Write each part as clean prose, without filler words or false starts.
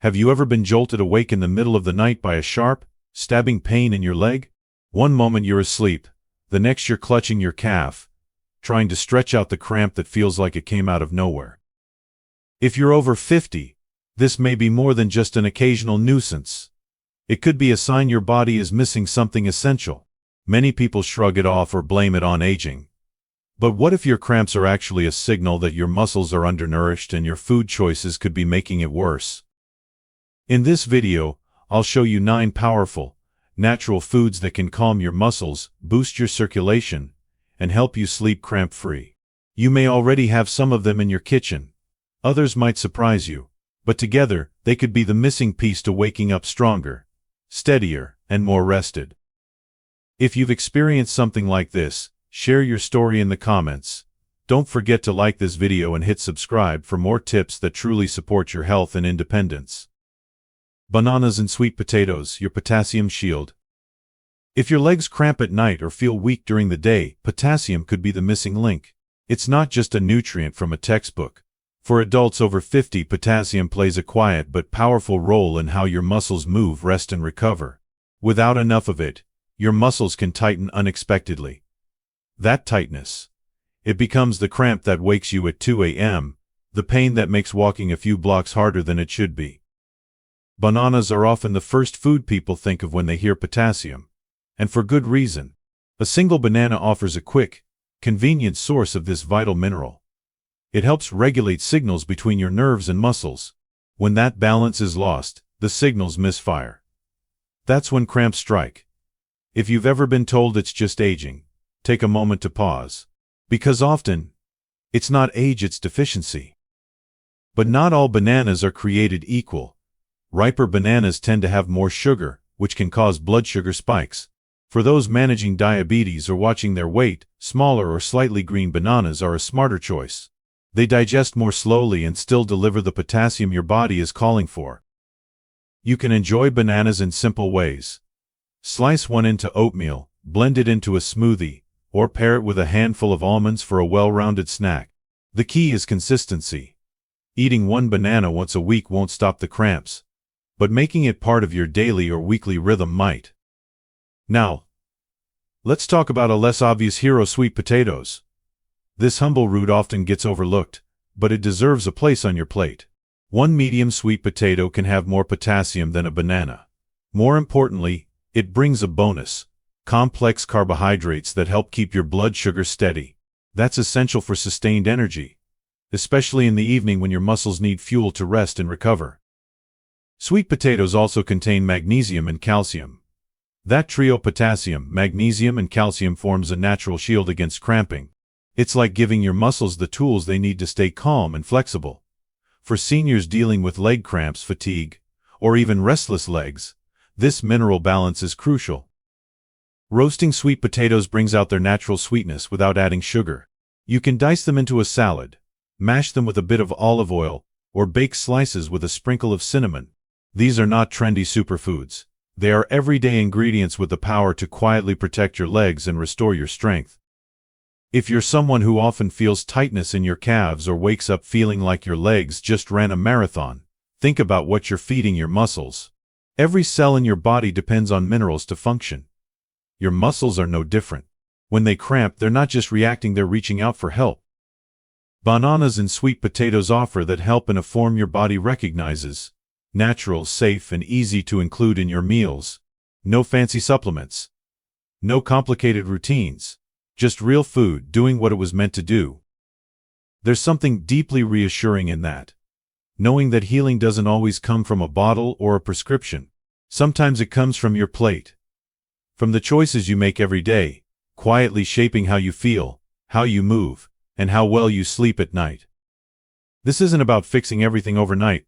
Have you ever been jolted awake in the middle of the night by a sharp, stabbing pain in your leg? One moment you're asleep, the next you're clutching your calf, trying to stretch out the cramp that feels like it came out of nowhere. If you're over 50, this may be more than just an occasional nuisance. It could be a sign your body is missing something essential. Many people shrug it off or blame it on aging. But what if your cramps are actually a signal that your muscles are undernourished and your food choices could be making it worse? In this video, I'll show you 9 powerful, natural foods that can calm your muscles, boost your circulation, and help you sleep cramp-free. You may already have some of them in your kitchen. Others might surprise you, but together, they could be the missing piece to waking up stronger, steadier, and more rested. If you've experienced something like this, share your story in the comments. Don't forget to like this video and hit subscribe for more tips that truly support your health and independence. Bananas and sweet potatoes, your potassium shield. If your legs cramp at night or feel weak during the day, potassium could be the missing link. It's not just a nutrient from a textbook. For adults over 50, potassium plays a quiet but powerful role in how your muscles move, rest, and recover. Without enough of it, your muscles can tighten unexpectedly. That tightness, it becomes the cramp that wakes you at 2 a.m., the pain that makes walking a few blocks harder than it should be. Bananas are often the first food people think of when they hear potassium. And for good reason. A single banana offers a quick, convenient source of this vital mineral. It helps regulate signals between your nerves and muscles. When that balance is lost, the signals misfire. That's when cramps strike. If you've ever been told it's just aging, take a moment to pause. Because often, it's not age, it's deficiency. But not all bananas are created equal. Riper bananas tend to have more sugar, which can cause blood sugar spikes. For those managing diabetes or watching their weight, smaller or slightly green bananas are a smarter choice. They digest more slowly and still deliver the potassium your body is calling for. You can enjoy bananas in simple ways. Slice one into oatmeal, blend it into a smoothie, or pair it with a handful of almonds for a well-rounded snack. The key is consistency. Eating one banana once a week won't stop the cramps, but making it part of your daily or weekly rhythm might. Now, let's talk about a less obvious hero, sweet potatoes. This humble root often gets overlooked, but it deserves a place on your plate. One medium sweet potato can have more potassium than a banana. More importantly, it brings a bonus: complex carbohydrates that help keep your blood sugar steady. That's essential for sustained energy, especially in the evening when your muscles need fuel to rest and recover. Sweet potatoes also contain magnesium and calcium. That trio, potassium, magnesium, and calcium, forms a natural shield against cramping. It's like giving your muscles the tools they need to stay calm and flexible. For seniors dealing with leg cramps, fatigue, or even restless legs, this mineral balance is crucial. Roasting sweet potatoes brings out their natural sweetness without adding sugar. You can dice them into a salad, mash them with a bit of olive oil, or bake slices with a sprinkle of cinnamon. These are not trendy superfoods. They are everyday ingredients with the power to quietly protect your legs and restore your strength. If you're someone who often feels tightness in your calves or wakes up feeling like your legs just ran a marathon, think about what you're feeding your muscles. Every cell in your body depends on minerals to function. Your muscles are no different. When they cramp, they're not just reacting, they're reaching out for help. Bananas and sweet potatoes offer that help in a form your body recognizes. Natural, safe, and easy to include in your meals. No fancy supplements. No complicated routines. Just real food doing what it was meant to do. There's something deeply reassuring in that. Knowing that healing doesn't always come from a bottle or a prescription. Sometimes it comes from your plate. From the choices you make every day, quietly shaping how you feel, how you move, and how well you sleep at night. This isn't about fixing everything overnight.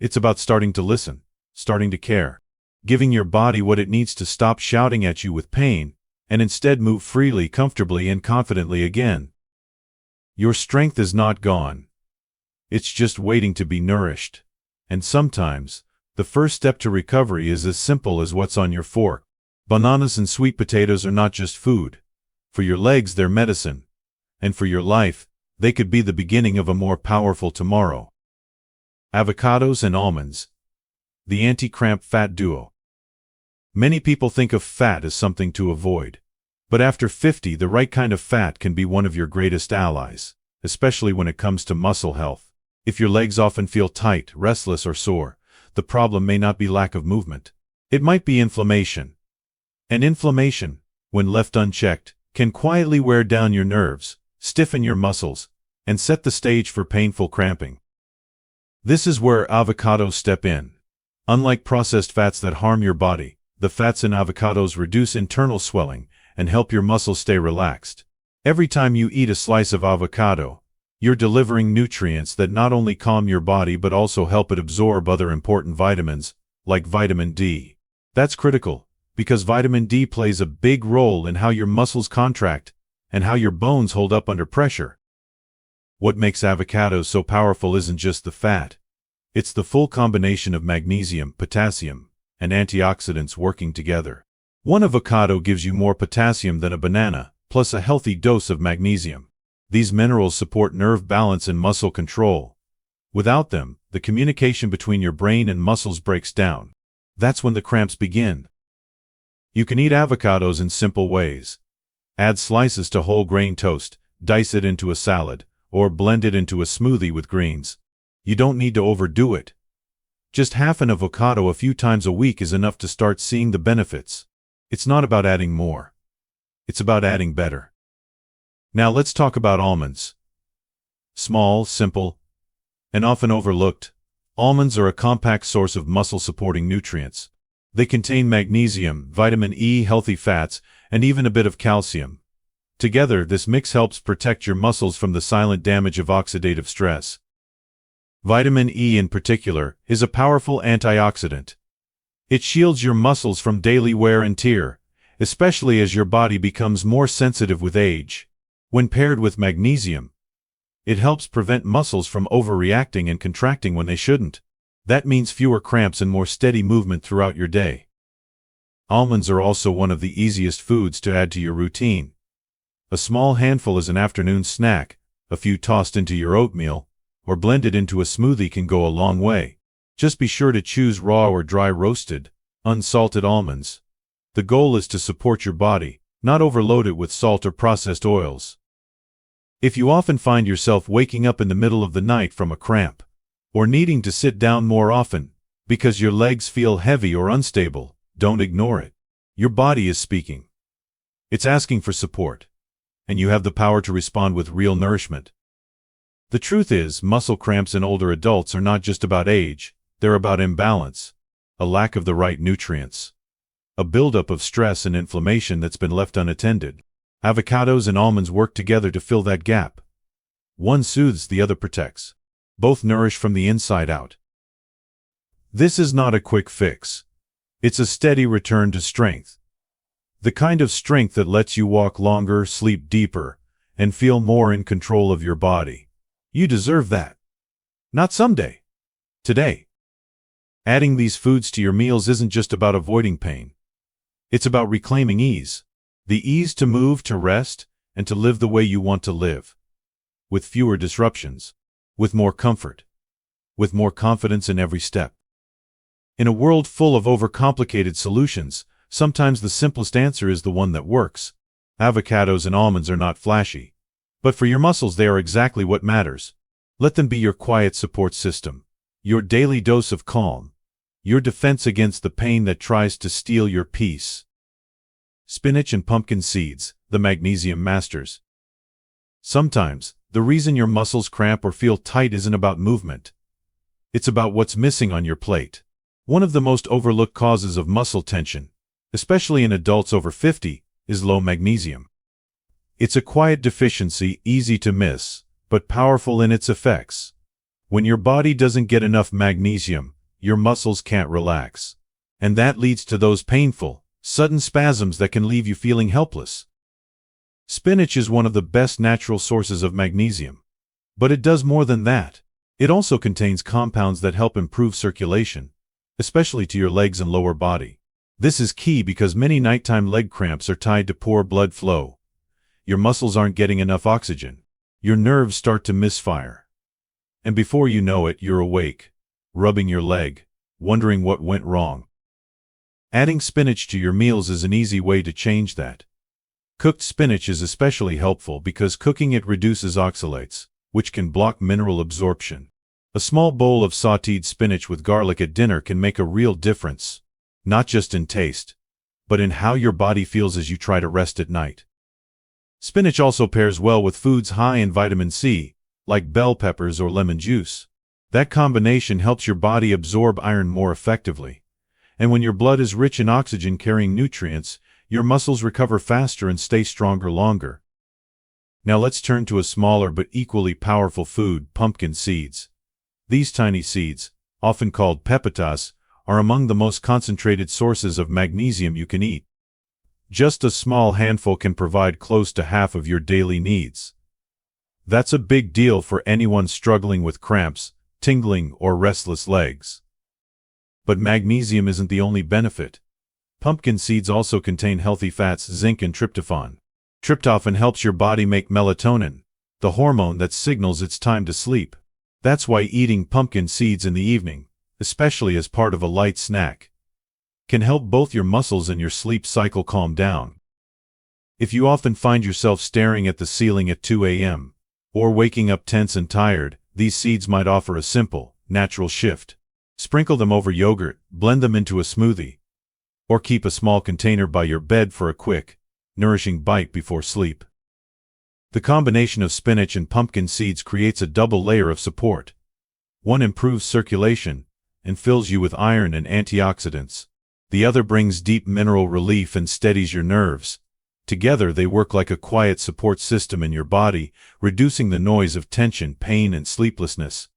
It's about starting to listen, starting to care, giving your body what it needs to stop shouting at you with pain, and instead move freely, comfortably, and confidently again. Your strength is not gone. It's just waiting to be nourished. And sometimes, the first step to recovery is as simple as what's on your fork. Bananas and sweet potatoes are not just food. For your legs, they're medicine. And for your life, they could be the beginning of a more powerful tomorrow. Avocados and almonds. the anti-cramp fat duo. Many people think of fat as something to avoid. But after 50, the right kind of fat can be one of your greatest allies, especially when it comes to muscle health. If your legs often feel tight, restless, or sore, the problem may not be lack of movement. It might be inflammation. And inflammation, when left unchecked, can quietly wear down your nerves, stiffen your muscles, and set the stage for painful cramping. This is where avocados step in. Unlike processed fats that harm your body, the fats in avocados reduce internal swelling and help your muscles stay relaxed. Every time you eat a slice of avocado, you're delivering nutrients that not only calm your body but also help it absorb other important vitamins, like vitamin D. That's critical, because vitamin D plays a big role in how your muscles contract and how your bones hold up under pressure. What makes avocados so powerful isn't just the fat. It's the full combination of magnesium, potassium, and antioxidants working together. One avocado gives you more potassium than a banana, plus a healthy dose of magnesium. These minerals support nerve balance and muscle control. Without them, the communication between your brain and muscles breaks down. That's when the cramps begin. You can eat avocados in simple ways. Add slices to whole grain toast, dice it into a salad, or blend it into a smoothie with greens. You don't need to overdo it. Just half an avocado a few times a week is enough to start seeing the benefits. It's not about adding more. It's about adding better. Now let's talk about almonds. Small, simple, and often overlooked, almonds are a compact source of muscle-supporting nutrients. They contain magnesium, vitamin E, healthy fats, and even a bit of calcium. Together, this mix helps protect your muscles from the silent damage of oxidative stress. Vitamin E in particular is a powerful antioxidant. It shields your muscles from daily wear and tear, especially as your body becomes more sensitive with age. When paired with magnesium, it helps prevent muscles from overreacting and contracting when they shouldn't. That means fewer cramps and more steady movement throughout your day. Almonds are also one of the easiest foods to add to your routine. A small handful as an afternoon snack, a few tossed into your oatmeal, or blended into a smoothie can go a long way. Just be sure to choose raw or dry roasted, unsalted almonds. The goal is to support your body, not overload it with salt or processed oils. If you often find yourself waking up in the middle of the night from a cramp, or needing to sit down more often because your legs feel heavy or unstable, don't ignore it. Your body is speaking. It's asking for support, and you have the power to respond with real nourishment. The truth is, muscle cramps in older adults are not just about age, they're about imbalance, a lack of the right nutrients, a buildup of stress and inflammation that's been left unattended. Avocados and almonds work together to fill that gap. One soothes, the other protects. Both nourish from the inside out. This is not a quick fix. It's a steady return to strength. The kind of strength that lets you walk longer, sleep deeper, and feel more in control of your body. You deserve that. Not someday. Today. Adding these foods to your meals isn't just about avoiding pain. It's about reclaiming ease. The ease to move, to rest, and to live the way you want to live. With fewer disruptions. With more comfort. With more confidence in every step. In a world full of overcomplicated solutions, sometimes the simplest answer is the one that works. Avocados and almonds are not flashy. But for your muscles they are exactly what matters. Let them be your quiet support system. Your daily dose of calm. Your defense against the pain that tries to steal your peace. Spinach and pumpkin seeds, the magnesium masters. Sometimes, the reason your muscles cramp or feel tight isn't about movement. It's about what's missing on your plate. One of the most overlooked causes of muscle tension, especially in adults over 50, is low magnesium. It's a quiet deficiency, easy to miss, but powerful in its effects. When your body doesn't get enough magnesium, your muscles can't relax. And that leads to those painful, sudden spasms that can leave you feeling helpless. Spinach is one of the best natural sources of magnesium. But it does more than that. It also contains compounds that help improve circulation, especially to your legs and lower body. This is key because many nighttime leg cramps are tied to poor blood flow. Your muscles aren't getting enough oxygen. Your nerves start to misfire. And before you know it, you're awake, rubbing your leg, wondering what went wrong. Adding spinach to your meals is an easy way to change that. Cooked spinach is especially helpful because cooking it reduces oxalates, which can block mineral absorption. A small bowl of sautéed spinach with garlic at dinner can make a real difference, not just in taste, but in how your body feels as you try to rest at night. Spinach also pairs well with foods high in vitamin C, like bell peppers or lemon juice. That combination helps your body absorb iron more effectively. And when your blood is rich in oxygen-carrying nutrients, your muscles recover faster and stay stronger longer. Now let's turn to a smaller but equally powerful food, pumpkin seeds. These tiny seeds, often called pepitas, are among the most concentrated sources of magnesium you can eat. Just a small handful can provide close to half of your daily needs. That's a big deal for anyone struggling with cramps, tingling, or restless legs. But magnesium isn't the only benefit. Pumpkin seeds also contain healthy fats, zinc, and tryptophan. Tryptophan helps your body make melatonin, the hormone that signals it's time to sleep. That's why eating pumpkin seeds in the evening, especially as part of a light snack, can help both your muscles and your sleep cycle calm down. If you often find yourself staring at the ceiling at 2 a.m., or waking up tense and tired, these seeds might offer a simple, natural shift. Sprinkle them over yogurt, blend them into a smoothie, or keep a small container by your bed for a quick, nourishing bite before sleep. The combination of spinach and pumpkin seeds creates a double layer of support. One improves circulation and fills you with iron and antioxidants. The other brings deep mineral relief and steadies your nerves. Together they work like a quiet support system in your body, reducing the noise of tension, pain, and sleeplessness.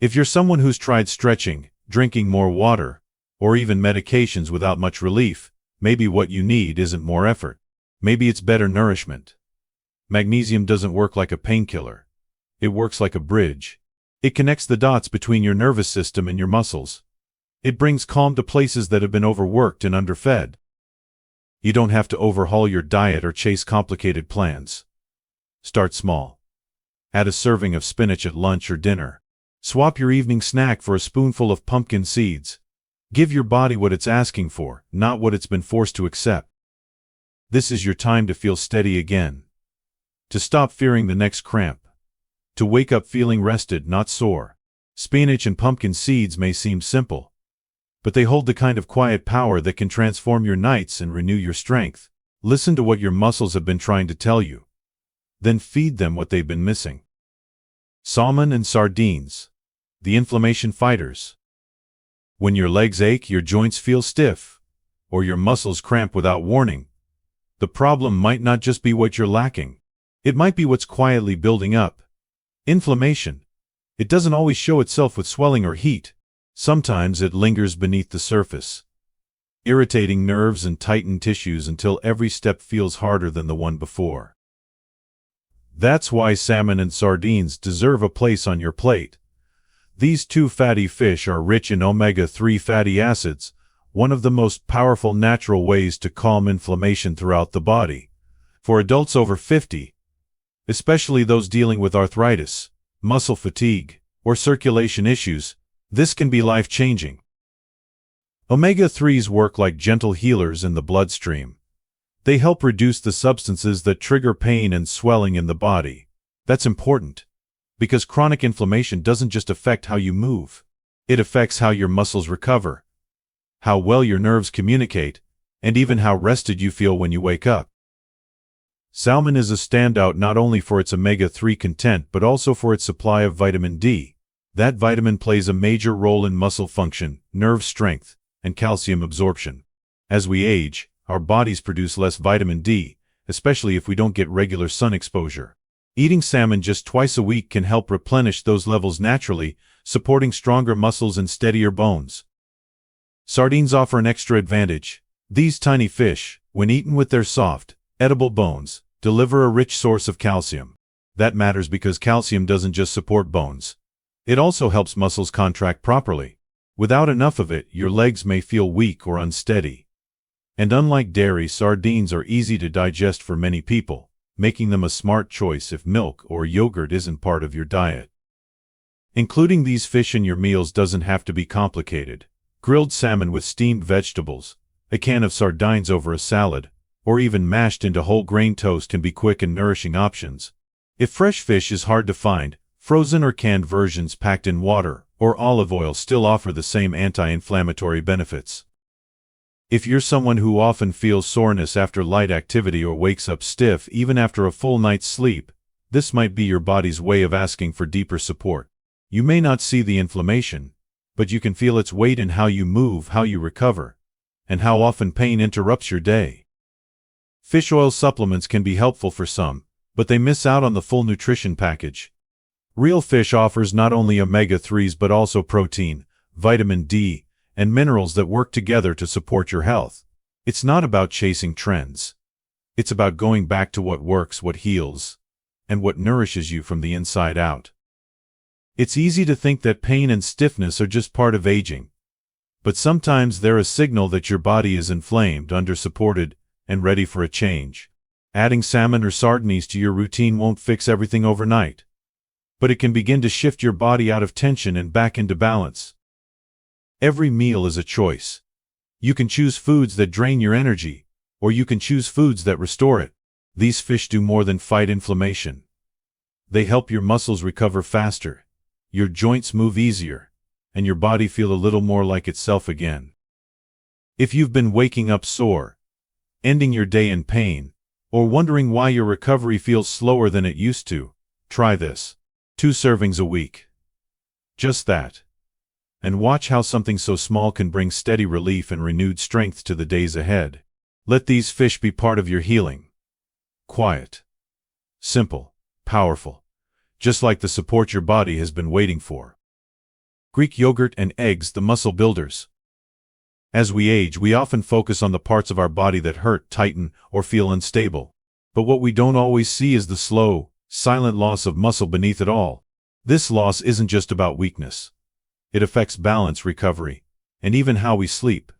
If you're someone who's tried stretching, drinking more water, or even medications without much relief, maybe what you need isn't more effort. Maybe it's better nourishment. Magnesium doesn't work like a painkiller. It works like a bridge. It connects the dots between your nervous system and your muscles. It brings calm to places that have been overworked and underfed. You don't have to overhaul your diet or chase complicated plans. Start small. Add a serving of spinach at lunch or dinner. Swap your evening snack for a spoonful of pumpkin seeds. Give your body what it's asking for, not what it's been forced to accept. This is your time to feel steady again. To stop fearing the next cramp. To wake up feeling rested, not sore. Spinach and pumpkin seeds may seem simple, but they hold the kind of quiet power that can transform your nights and renew your strength. Listen to what your muscles have been trying to tell you. Then feed them what they've been missing. Salmon and sardines. The inflammation fighters. When your legs ache, your joints feel stiff, or your muscles cramp without warning, the problem might not just be what you're lacking. It might be what's quietly building up. Inflammation. It doesn't always show itself with swelling or heat. Sometimes it lingers beneath the surface, irritating nerves and tightened tissues until every step feels harder than the one before. That's why salmon and sardines deserve a place on your plate. These two fatty fish are rich in omega-3 fatty acids, one of the most powerful natural ways to calm inflammation throughout the body. For adults over 50, especially those dealing with arthritis, muscle fatigue, or circulation issues, this can be life-changing. Omega-3s work like gentle healers in the bloodstream. They help reduce the substances that trigger pain and swelling in the body. That's important, because chronic inflammation doesn't just affect how you move. It affects how your muscles recover, how well your nerves communicate, and even how rested you feel when you wake up. Salmon is a standout not only for its omega-3 content but also for its supply of vitamin D. That vitamin plays a major role in muscle function, nerve strength, and calcium absorption. As we age, our bodies produce less vitamin D, especially if we don't get regular sun exposure. Eating salmon just twice a week can help replenish those levels naturally, supporting stronger muscles and steadier bones. Sardines offer an extra advantage. These tiny fish, when eaten with their soft, edible bones, deliver a rich source of calcium. That matters because calcium doesn't just support bones. It also helps muscles contract properly. Without enough of it, your legs may feel weak or unsteady. And unlike dairy, sardines are easy to digest for many people, making them a smart choice if milk or yogurt isn't part of your diet. Including these fish in your meals doesn't have to be complicated. Grilled salmon with steamed vegetables, a can of sardines over a salad, or even mashed into whole grain toast can be quick and nourishing options. If fresh fish is hard to find, frozen or canned versions packed in water or olive oil still offer the same anti-inflammatory benefits. If you're someone who often feels soreness after light activity or wakes up stiff even after a full night's sleep, this might be your body's way of asking for deeper support. You may not see the inflammation, but you can feel its weight in how you move, how you recover, and how often pain interrupts your day. Fish oil supplements can be helpful for some, but they miss out on the full nutrition package. Real fish offers not only omega-3s but also protein, vitamin D, and minerals that work together to support your health. It's not about chasing trends. It's about going back to what works, what heals, and what nourishes you from the inside out. It's easy to think that pain and stiffness are just part of aging, but sometimes they're a signal that your body is inflamed, under-supported, and ready for a change. Adding salmon or sardines to your routine won't fix everything overnight, but it can begin to shift your body out of tension and back into balance. Every meal is a choice. You can choose foods that drain your energy, or you can choose foods that restore it. These fish do more than fight inflammation. They help your muscles recover faster, your joints move easier, and your body feel a little more like itself again. If you've been waking up sore, ending your day in pain, or wondering why your recovery feels slower than it used to, try this. 2 servings a week. Just that. And watch how something so small can bring steady relief and renewed strength to the days ahead. Let these fish be part of your healing. Quiet. Simple. Powerful. Just like the support your body has been waiting for. Greek yogurt and eggs, the muscle builders. As we age, we often focus on the parts of our body that hurt, tighten, or feel unstable. But what we don't always see is the slow, silent loss of muscle beneath it all. This loss isn't just about weakness. It affects balance, recovery, and even how we sleep.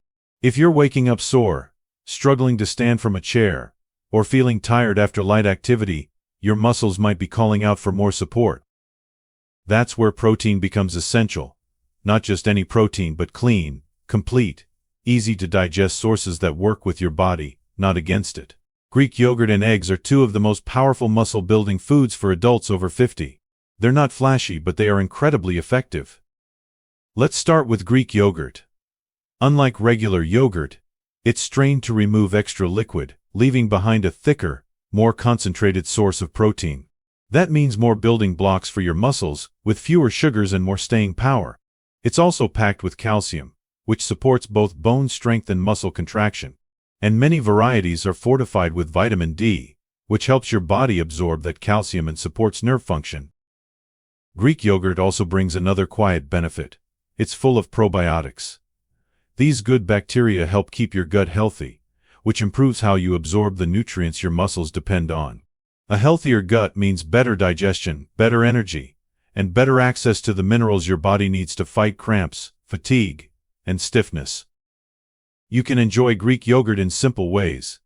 If you're waking up sore, struggling to stand from a chair, or feeling tired after light activity, your muscles might be calling out for more support. That's where protein becomes essential. Not just any protein, but clean, complete, easy to digest sources that work with your body, not against it. Greek yogurt and eggs are 2 of the most powerful muscle-building foods for adults over 50. They're not flashy, but they are incredibly effective. Let's start with Greek yogurt. Unlike regular yogurt, it's strained to remove extra liquid, leaving behind a thicker, more concentrated source of protein. That means more building blocks for your muscles, with fewer sugars and more staying power. It's also packed with calcium, which supports both bone strength and muscle contraction. And many varieties are fortified with vitamin D, which helps your body absorb that calcium and supports nerve function. Greek yogurt also brings another quiet benefit. It's full of probiotics. These good bacteria help keep your gut healthy, which improves how you absorb the nutrients your muscles depend on. A healthier gut means better digestion, better energy, and better access to the minerals your body needs to fight cramps, fatigue, and stiffness. You can enjoy Greek yogurt in simple ways.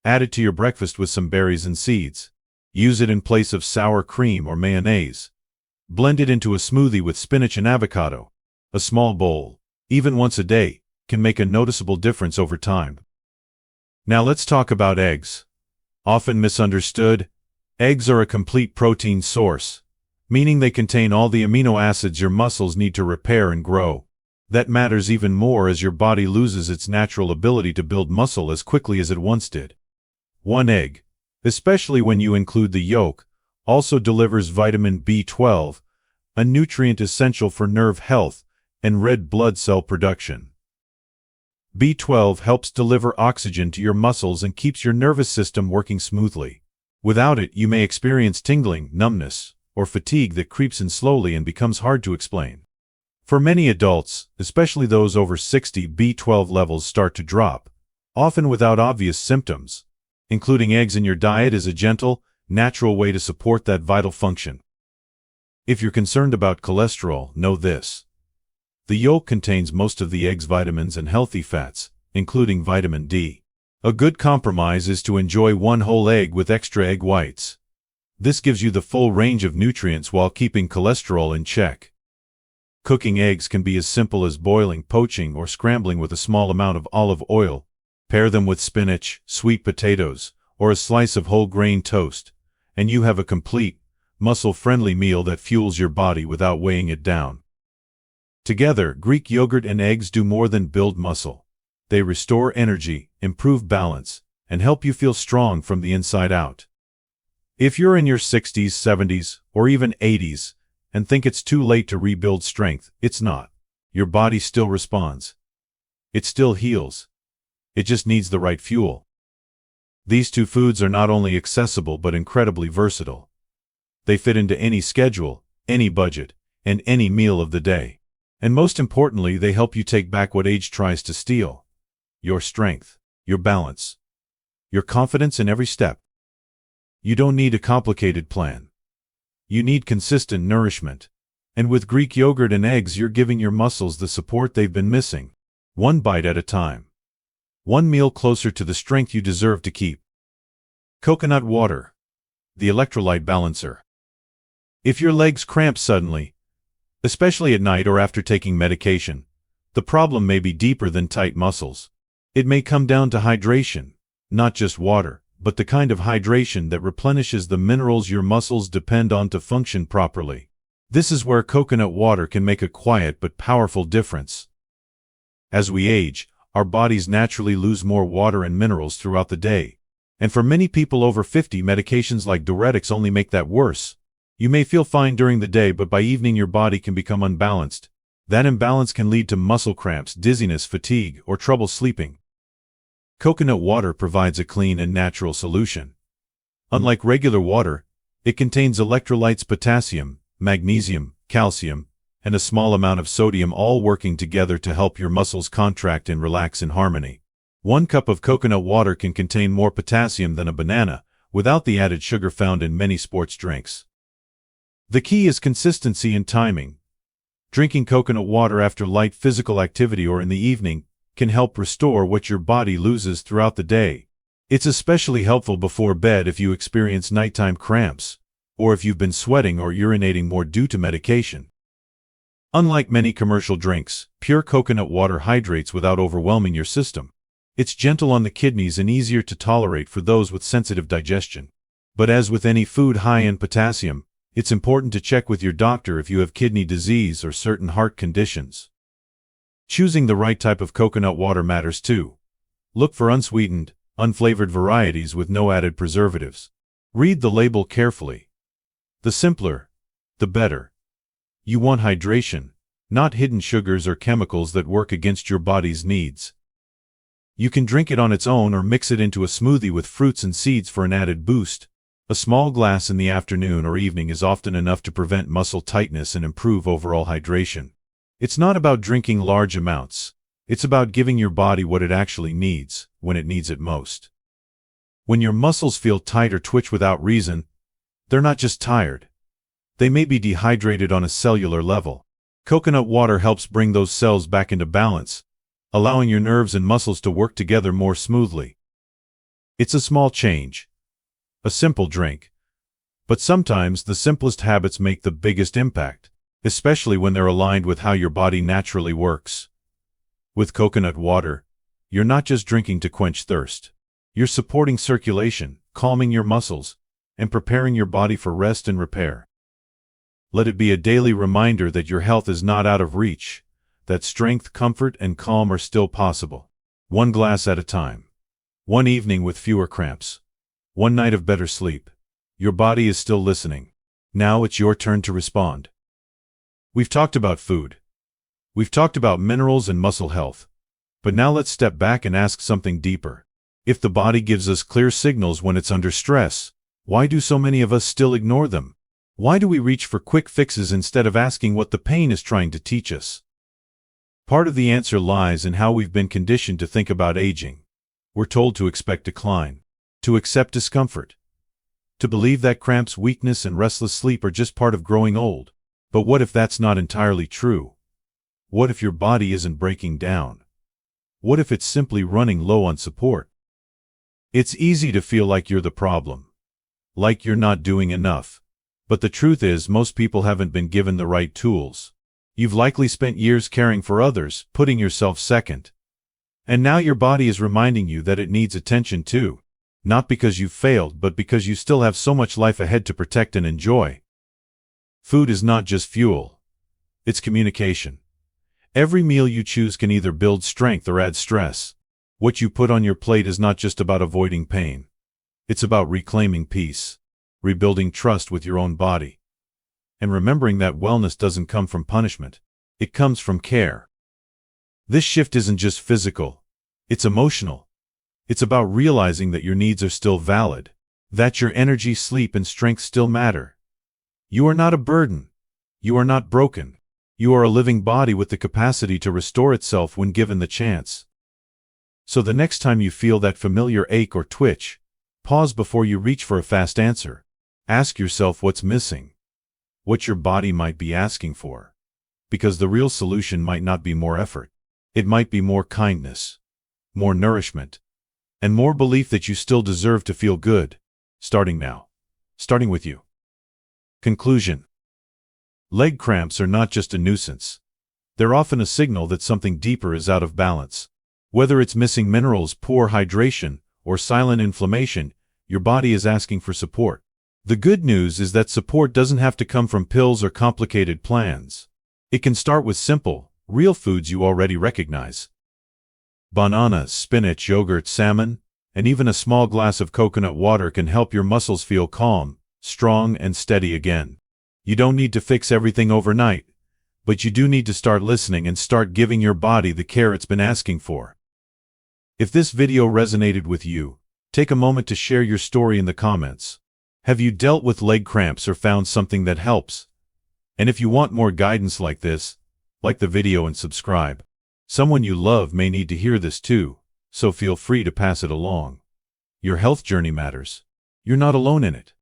Add it to your breakfast with some berries and seeds. Use it in place of sour cream or mayonnaise. Blend it into a smoothie with spinach and avocado. A small bowl, even once a day, can make a noticeable difference over time. Now let's talk about eggs. Often misunderstood, eggs are a complete protein source, meaning they contain all the amino acids your muscles need to repair and grow. That matters even more as your body loses its natural ability to build muscle as quickly as it once did. One egg, especially when you include the yolk, also delivers vitamin B12, a nutrient essential for nerve health and red blood cell production. B12 helps deliver oxygen to your muscles and keeps your nervous system working smoothly. Without it, you may experience tingling, numbness, or fatigue that creeps in slowly and becomes hard to explain. For many adults, especially those over 60, B12 levels start to drop, often without obvious symptoms. Including eggs in your diet is a gentle, natural way to support that vital function. If you're concerned about cholesterol, know this. The yolk contains most of the egg's vitamins and healthy fats, including vitamin D. A good compromise is to enjoy one whole egg with extra egg whites. This gives you the full range of nutrients while keeping cholesterol in check. Cooking eggs can be as simple as boiling, poaching, or scrambling with a small amount of olive oil. Pair them with spinach, sweet potatoes, or a slice of whole grain toast, and you have a complete, muscle-friendly meal that fuels your body without weighing it down. Together, Greek yogurt and eggs do more than build muscle. They restore energy, improve balance, and help you feel strong from the inside out. If you're in your 60s, 70s, or even 80s, and think it's too late to rebuild strength, it's not. Your body still responds. It still heals. It just needs the right fuel. These two foods are not only accessible but incredibly versatile. They fit into any schedule, any budget, and any meal of the day. And most importantly, they help you take back what age tries to steal: your strength, your balance, your confidence in every step. You don't need a complicated plan. You need consistent nourishment. And with Greek yogurt and eggs, you're giving your muscles the support they've been missing, one bite at a time. One meal closer to the strength you deserve to keep. Coconut water, the electrolyte balancer. If your legs cramp suddenly, especially at night or after taking medication, the problem may be deeper than tight muscles. It may come down to hydration, not just water, but the kind of hydration that replenishes the minerals your muscles depend on to function properly. This is where coconut water can make a quiet but powerful difference. As we age, our bodies naturally lose more water and minerals throughout the day. And for many people over 50, medications like diuretics only make that worse. You may feel fine during the day, but by evening your body can become unbalanced. That imbalance can lead to muscle cramps, dizziness, fatigue, or trouble sleeping. Coconut water provides a clean and natural solution. Unlike regular water, it contains electrolytes potassium, magnesium, calcium, and a small amount of sodium, all working together to help your muscles contract and relax in harmony. 1 cup of coconut water can contain more potassium than a banana, without the added sugar found in many sports drinks. The key is consistency and timing. Drinking coconut water after light physical activity or in the evening can help restore what your body loses throughout the day. It's especially helpful before bed if you experience nighttime cramps, or if you've been sweating or urinating more due to medication. Unlike many commercial drinks, pure coconut water hydrates without overwhelming your system. It's gentle on the kidneys and easier to tolerate for those with sensitive digestion. But as with any food high in potassium, it's important to check with your doctor if you have kidney disease or certain heart conditions. Choosing the right type of coconut water matters too. Look for unsweetened, unflavored varieties with no added preservatives. Read the label carefully. The simpler, the better. You want hydration, not hidden sugars or chemicals that work against your body's needs. You can drink it on its own or mix it into a smoothie with fruits and seeds for an added boost. A small glass in the afternoon or evening is often enough to prevent muscle tightness and improve overall hydration. It's not about drinking large amounts. It's about giving your body what it actually needs, when it needs it most. When your muscles feel tight or twitch without reason, they're not just tired. They may be dehydrated on a cellular level. Coconut water helps bring those cells back into balance, allowing your nerves and muscles to work together more smoothly. It's a small change, a simple drink. But sometimes the simplest habits make the biggest impact, especially when they're aligned with how your body naturally works. With coconut water, you're not just drinking to quench thirst. You're supporting circulation, calming your muscles, and preparing your body for rest and repair. Let it be a daily reminder that your health is not out of reach, that strength, comfort, and calm are still possible. 1 glass at a time. 1 evening with fewer cramps. 1 night of better sleep. Your body is still listening. Now it's your turn to respond. We've talked about food. We've talked about minerals and muscle health. But now let's step back and ask something deeper. If the body gives us clear signals when it's under stress, why do so many of us still ignore them? Why do we reach for quick fixes instead of asking what the pain is trying to teach us? Part of the answer lies in how we've been conditioned to think about aging. We're told to expect decline, to accept discomfort, to believe that cramps, weakness, and restless sleep are just part of growing old. But what if that's not entirely true? What if your body isn't breaking down? What if it's simply running low on support? It's easy to feel like you're the problem, like you're not doing enough. But the truth is, most people haven't been given the right tools. You've likely spent years caring for others, putting yourself second. And now your body is reminding you that it needs attention too. Not because you've failed, but because you still have so much life ahead to protect and enjoy. Food is not just fuel. It's communication. Every meal you choose can either build strength or add stress. What you put on your plate is not just about avoiding pain. It's about reclaiming peace, rebuilding trust with your own body, and remembering that wellness doesn't come from punishment. It comes from care. This shift isn't just physical. It's emotional. It's about realizing that your needs are still valid, that your energy, sleep, and strength still matter. You are not a burden. You are not broken. You are a living body with the capacity to restore itself when given the chance. So the next time you feel that familiar ache or twitch, pause before you reach for a fast answer. Ask yourself what's missing, what your body might be asking for. Because the real solution might not be more effort. It might be more kindness, more nourishment, and more belief that you still deserve to feel good, starting now, starting with you. Conclusion. Leg cramps are not just a nuisance. They're often a signal that something deeper is out of balance. Whether it's missing minerals, poor hydration, or silent inflammation, your body is asking for support. The good news is that support doesn't have to come from pills or complicated plans. It can start with simple, real foods you already recognize. Bananas, spinach, yogurt, salmon, and even a small glass of coconut water can help your muscles feel calm, strong, and steady again. You don't need to fix everything overnight, but you do need to start listening and start giving your body the care it's been asking for. If this video resonated with you, take a moment to share your story in the comments. Have you dealt with leg cramps or found something that helps? And if you want more guidance like this, like the video and subscribe. Someone you love may need to hear this too, so feel free to pass it along. Your health journey matters. You're not alone in it.